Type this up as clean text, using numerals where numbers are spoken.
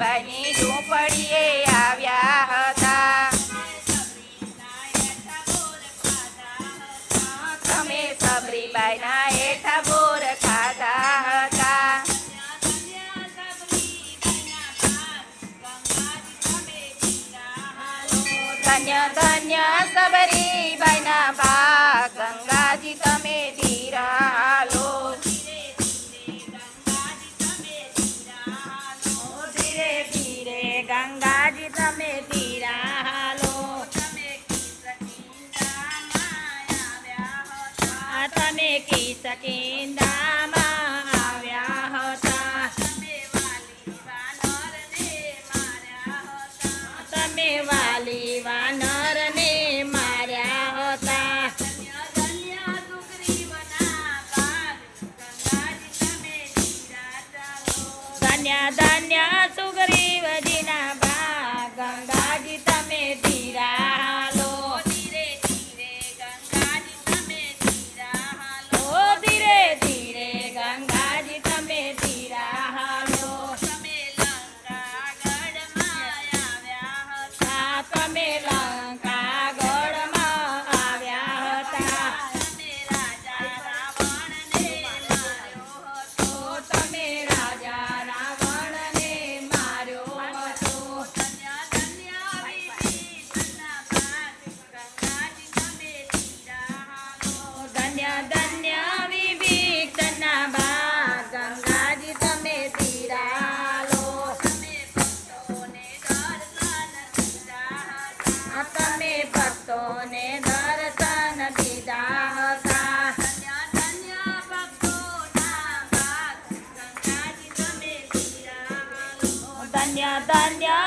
સબરીબાઈની ઝૂંપડીએ આવ્યા હતા. તમે સબરીબાઈના હેઠા બોર ખાધા હતા. ધન્ય ધન્ય સબરીબાઈના ભાગ ગંગાજી તમે ધીર હાલો. ધીરે ધીરે ગંગાજી તમે ધીર હાલો. તમે કિસકિંદામાં આવ્યા હતા. તમે વાલી વાનરને માર્યા હતા. ધન્ય ધન્ય સુગ્રીવજીના ભાગ ગંગાજી તમે ધીરા હાલો. ધીરે ધીરે ગંગાજી તમે ધીરા હાલો. તમે લંકાગઢમાં આવ્યા હતા. તમે રાજા રાવણને માર્યો હતો. ધન્ય ધન્ય વિભીષણના ભાગ ગંગાજી તમે ધીરા હાલો. તમે ભક્તોને દર્શન દીધા હતા. ધન્ય ધન્ય